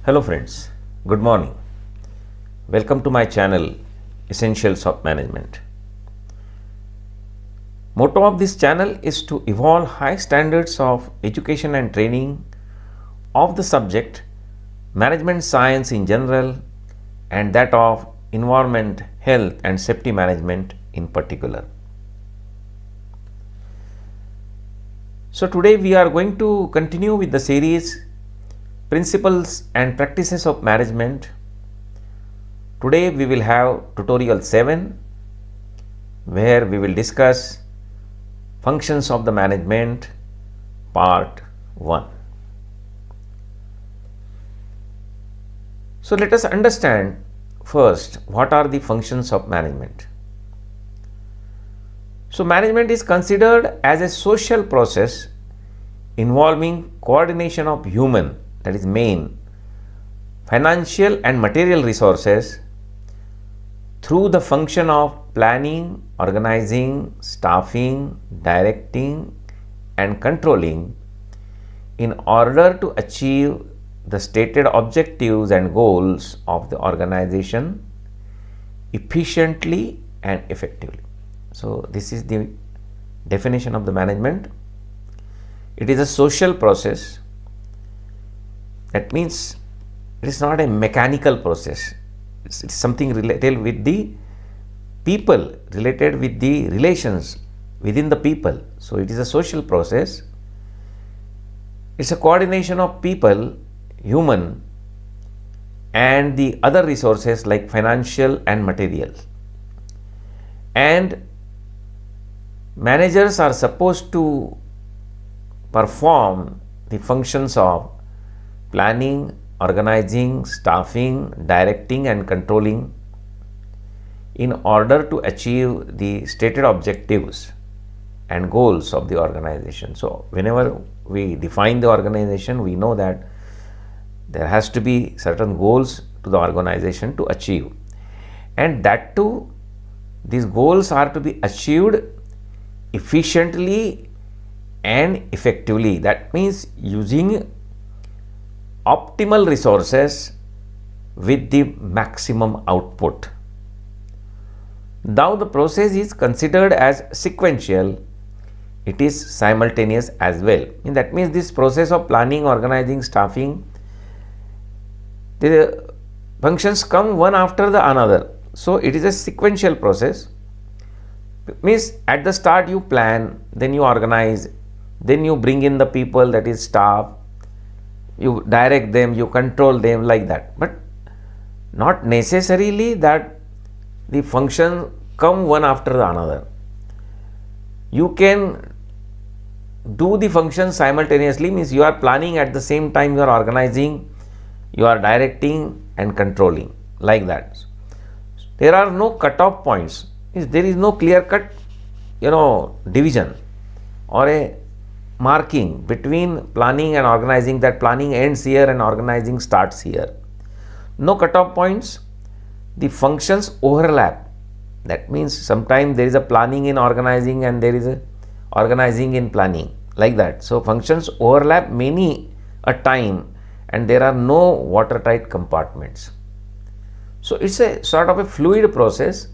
Hello friends, good morning. Welcome to my channel Essentials of Management. Motto of this channel is to evolve high standards of education and training of the subject management science in general and that of environment, health and safety management in particular. So today we are going to continue with the series Principles and Practices of Management. Today we will have tutorial 7 where we will discuss Functions of the Management part 1. So let us understand first what are the functions of management. So management is considered as a social process involving coordination of human, that is main, financial and material resources through the function of planning, organizing, staffing, directing and controlling in order to achieve the stated objectives and goals of the organization efficiently and effectively. So this is the definition of the management. It is a social process. That means it is not a mechanical process. It's something related with the people, related with the relations within the people. So it is a social process. It's a coordination of people, human, and the other resources like financial and material. And managers are supposed to perform the functions of planning, organizing, staffing, directing and controlling in order to achieve the stated objectives and goals of the organization. So whenever we define the organization, we know that there has to be certain goals to the organization to achieve, and that too these goals are to be achieved efficiently and effectively. That means using optimal resources with the maximum output. Now the process is considered as sequential. It is simultaneous as well. And that means this process of planning, organizing, staffing, the functions come one after the another. So it is a sequential process. It means at the start you plan, then you organize, then you bring in the people, that is staff, you direct them, you control them, like that. But not necessarily that the function come one after the another. You can do the function simultaneously, means you are planning at the same time you are organizing, you are directing and controlling, like that. There are no cutoff points. There is no clear cut division or a marking between planning and organizing, that planning ends here and organizing starts here. No cutoff points. The functions overlap. That means sometimes there is a planning in organizing and there is a organizing in planning, like that. So functions overlap many a time and there are no watertight compartments. So it's a sort of a fluid process.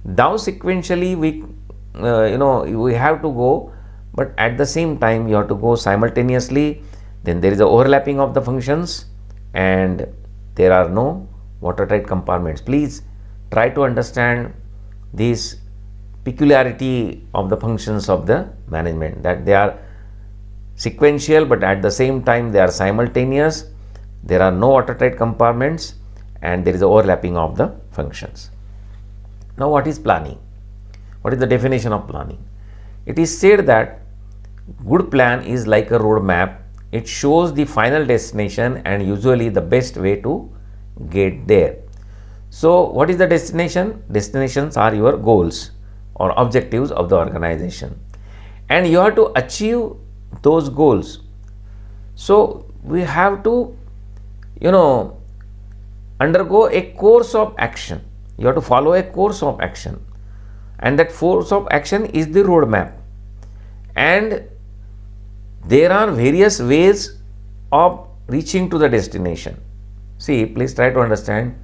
Now sequentially we have to go, but at the same time you have to go simultaneously. Then there is a overlapping of the functions and there are no watertight compartments. Please try to understand this peculiarity of the functions of the management, that they are sequential but at the same time they are simultaneous. There are no watertight compartments and there is a overlapping of the functions. Now what is planning? What is the definition of planning? It is said that good plan is like a road map. It shows the final destination and usually the best way to get there. So what is the destination? Destinations are your goals or objectives of the organization, and you have to achieve those goals. So we have to undergo a course of action. You have to follow a course of action, and that course of action is the roadmap. And there are various ways of reaching to the destination. See, please try to understand.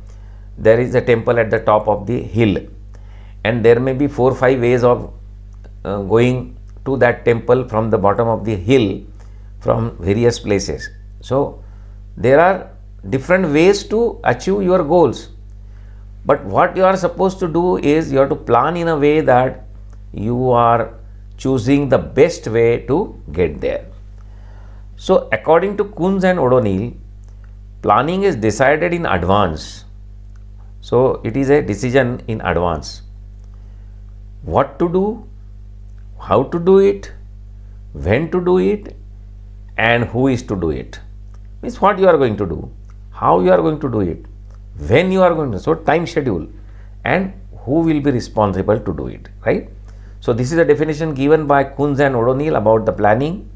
There is a temple at the top of the hill, and there may be 4-5 ways of going to that temple from the bottom of the hill from various places. So, there are different ways to achieve your goals. But what you are supposed to do is you have to plan in a way that you are choosing the best way to get there. So, according to Kunz and O'Donnell, planning is decided in advance. So, it is a decision in advance. What to do, how to do it, when to do it, and who is to do it. Means what you are going to do, how you are going to do it, when you are going to, so time schedule, and who will be responsible to do it, right? So, this is a definition given by Kunz and O'Donnell about the planning.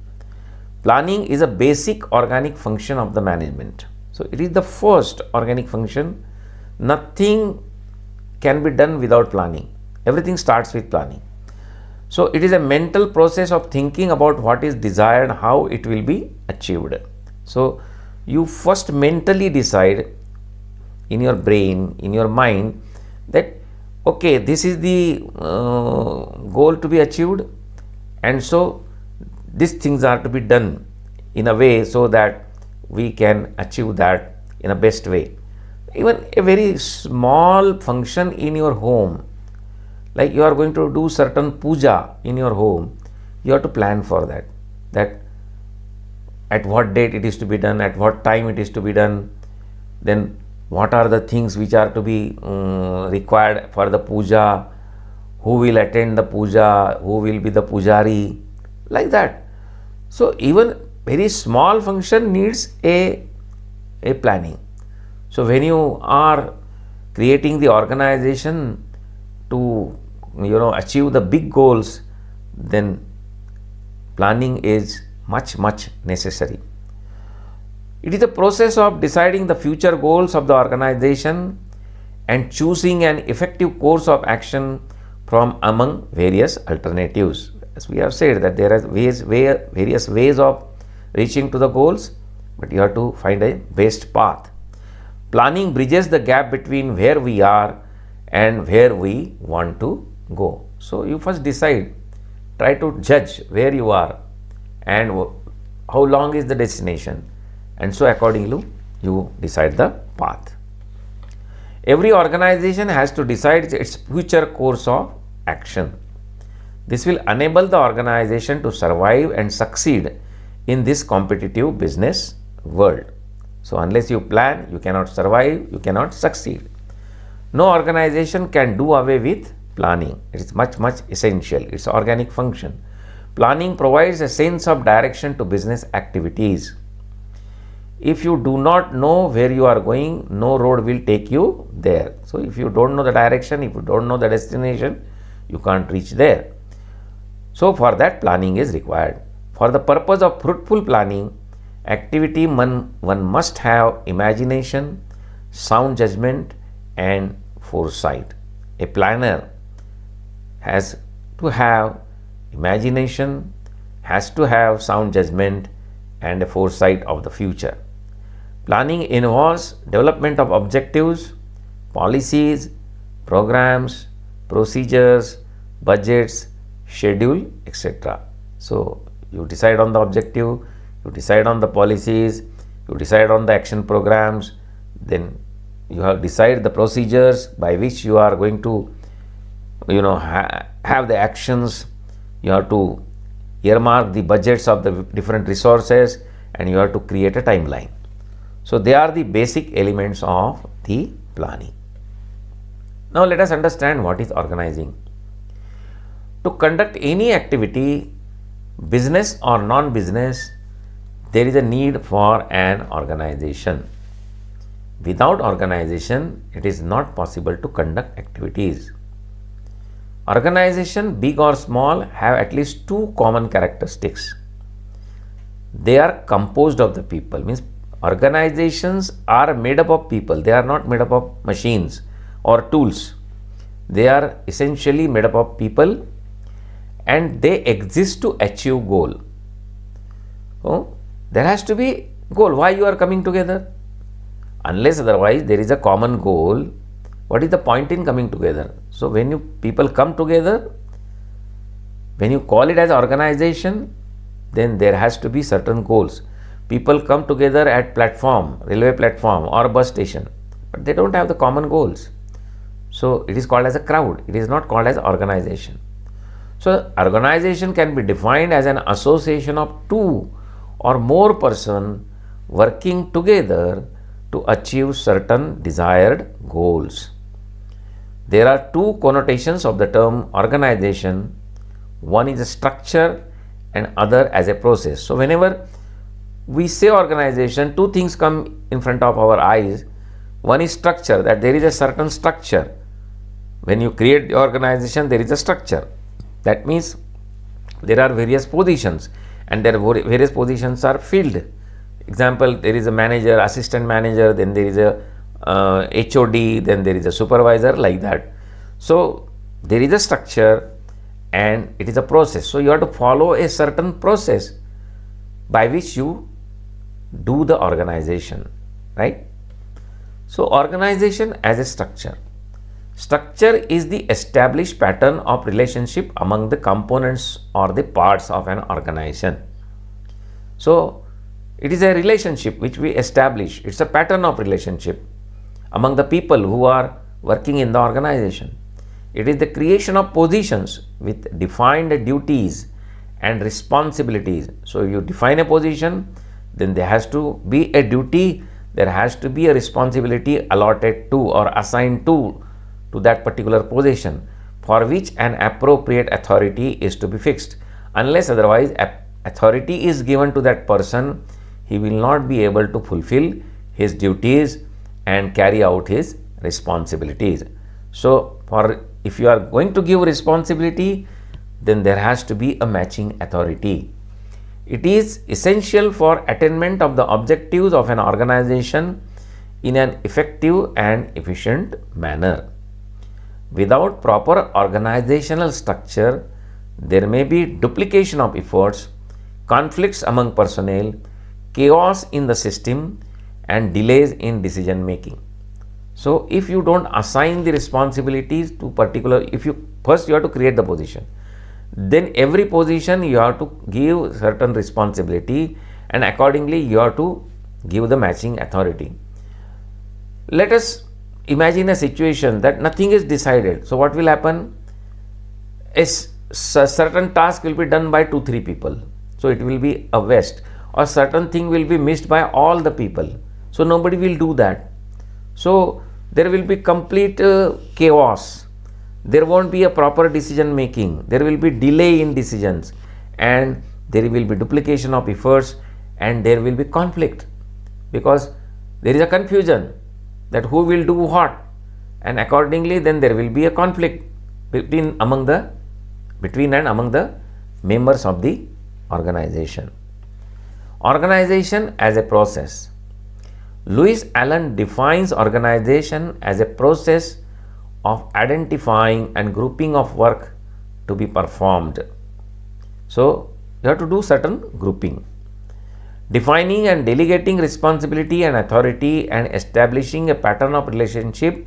Planning is a basic organic function of the management. So, it is the first organic function. Nothing can be done without planning. Everything starts with planning. So, it is a mental process of thinking about what is desired, how it will be achieved. So, you first mentally decide in your brain, in your mind, that okay, this is the goal to be achieved, and so these things are to be done in a way so that we can achieve that in a best way. Even a very small function in your home, like you are going to do certain puja in your home, you have to plan for that, that at what date it is to be done, at what time it is to be done, then what are the things which are to be required for the puja, who will attend the puja, who will be the pujari, like that. So, even very small function needs a planning. So, when you are creating the organization to achieve the big goals, then planning is much necessary. It is the process of deciding the future goals of the organization and choosing an effective course of action from among various alternatives. As we have said, that there are various ways of reaching to the goals, but you have to find a best path. Planning bridges the gap between where we are and where we want to go. So, you first decide, try to judge where you are and how long is the destination, and so accordingly you decide the path. Every organization has to decide its future course of action. This will enable the organization to survive and succeed in this competitive business world. So, unless you plan, you cannot survive, you cannot succeed. No organization can do away with planning. It is much essential. It's organic function. Planning provides a sense of direction to business activities. If you do not know where you are going, no road will take you there. So, if you don't know the direction, if you don't know the destination, you can't reach there. So, for that planning is required. For the purpose of fruitful planning activity, one must have imagination, sound judgment, and foresight. A planner has to have imagination, has to have sound judgment, and a foresight of the future. Planning involves development of objectives, policies, programs, procedures, budgets, schedule, etc. So, you decide on the objective, you decide on the policies, you decide on the action programs, then you have decide the procedures by which you are going to have the actions. You have to earmark the budgets of the different resources, and you have to create a timeline. So, they are the basic elements of the planning. Now, let us understand what is organizing. To conduct any activity, business or non-business, there is a need for an organization. Without organization, it is not possible to conduct activities. Organization, big or small, have at least two common characteristics. They are composed of the people. Means organizations are made up of people. They are not made up of machines or tools. They are essentially made up of people, and they exist to achieve goal. Oh, there has to be goal. Why you are coming together? Unless otherwise there is a common goal, what is the point in coming together? So when people come together, when you call it as organization, then there has to be certain goals. People come together at platform, railway platform or bus station, but they don't have the common goals. So it is called as a crowd. It is not called as organization. So organization can be defined as an association of two or more persons working together to achieve certain desired goals. There are two connotations of the term organization. One is a structure and other as a process. So whenever we say organization, two things come in front of our eyes. One is structure, that there is a certain structure. When you create the organization, there is a structure. That means there are various positions and their various positions are filled. Example, there is a manager, assistant manager, then there is a HOD, then there is a supervisor, like that. So there is a structure and it is a process. So you have to follow a certain process by which you do the organization, right? So organization as a structure. Structure is the established pattern of relationship among the components or the parts of an organization. So it is a relationship which we establish. It's a pattern of relationship among the people who are working in the organization. It is the creation of positions with defined duties and responsibilities. So you define a position, then there has to be a duty, there has to be a responsibility allotted to or assigned to that particular position, for which an appropriate authority is to be fixed. Unless otherwise authority is given to that person, he will not be able to fulfill his duties and carry out his responsibilities. So if you are going to give responsibility, then there has to be a matching authority. It is essential for attainment of the objectives of an organization in an effective and efficient manner. Without proper organizational structure, there may be duplication of efforts, conflicts among personnel, chaos in the system, and delays in decision making. So if you don't assign the responsibilities to particular, first you have to create the position, then every position you have to give certain responsibility, and accordingly you have to give the matching authority. Let us imagine a situation that nothing is decided. So what will happen? A certain task will be done by 2-3 people. So it will be a waste, or certain thing will be missed by all the people. So nobody will do that. So there will be complete chaos. There won't be a proper decision making. There will be delay in decisions, and there will be duplication of efforts, and there will be conflict, because there is a confusion that who will do what, and accordingly then there will be a conflict between and among the members of the organization. Organization as a process. Lewis Allen defines organization as a process of identifying and grouping of work to be performed. So you have to do certain grouping. Defining and delegating responsibility and authority, and establishing a pattern of relationship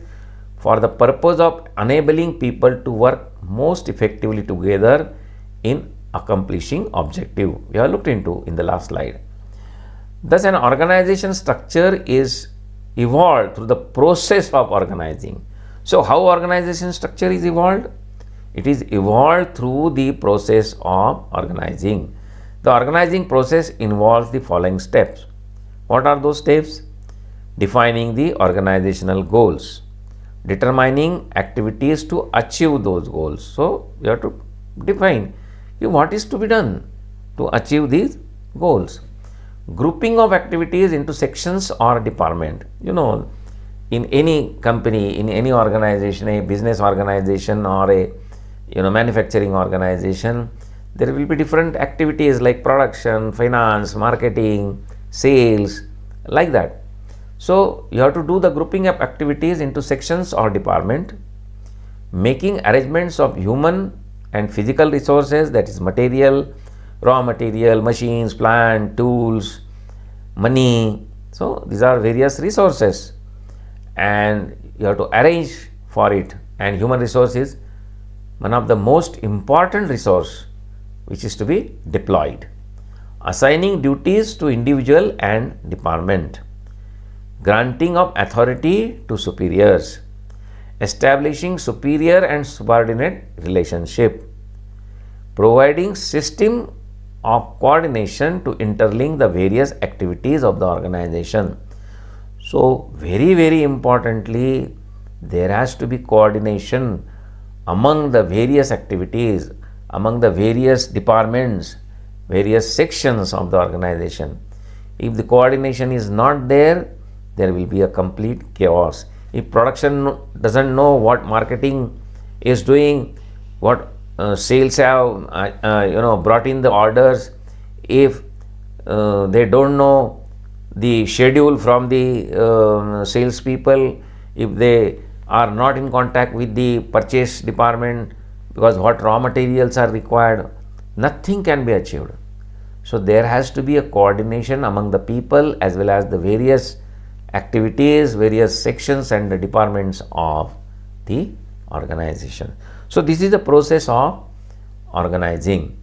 for the purpose of enabling people to work most effectively together in accomplishing objective. We have looked into in the last slide. Thus, an organization structure is evolved through the process of organizing. So how organization structure is evolved? It is evolved through the process of organizing. The organizing process involves the following steps. What are those steps? Defining the organizational goals, determining activities to achieve those goals. So you have to define what is to be done to achieve these goals. Grouping of activities into sections or department. In any company, in any organization, a business organization or a manufacturing organization, there will be different activities like production, finance, marketing, sales, like that. So you have to do the grouping of activities into sections or department, making arrangements of human and physical resources, that is material, raw material, machines, plant, tools, money, So these are various resources and you have to arrange for it, and human resource is one of the most important resource which is to be deployed. Assigning duties to individual and department, granting of authority to superiors, establishing superior and subordinate relationship, providing system of coordination to interlink the various activities of the organization. So very importantly, there has to be coordination among the various activities, among the various departments, various sections of the organization. If the coordination is not there, there will be a complete chaos. If production doesn't know what marketing is doing, what sales have brought in the orders, if they don't know the schedule from the sales people, if they are not in contact with the purchase department because what raw materials are required, nothing can be achieved. So there has to be a coordination among the people as well as the various activities, various sections and the departments of the organization. So this is the process of organizing.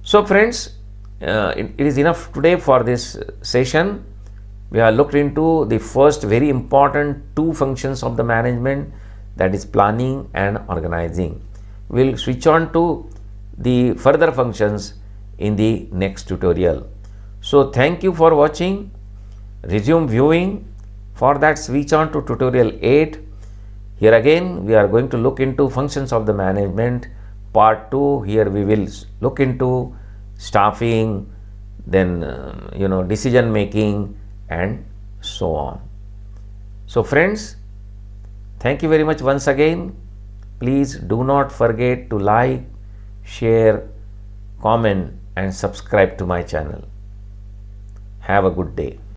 So friends, it is enough today for this session. We have looked into the first very important two functions of the management, that is planning and organizing. We will switch on to the further functions in the next tutorial. So thank you for watching. Resume viewing. For that, switch on to tutorial 8. Here again we are going to look into functions of the management. Part 2, here we will look into staffing, then decision making and so on. So friends, thank you very much once again. Please do not forget to like, share, comment and subscribe to my channel. Have a good day.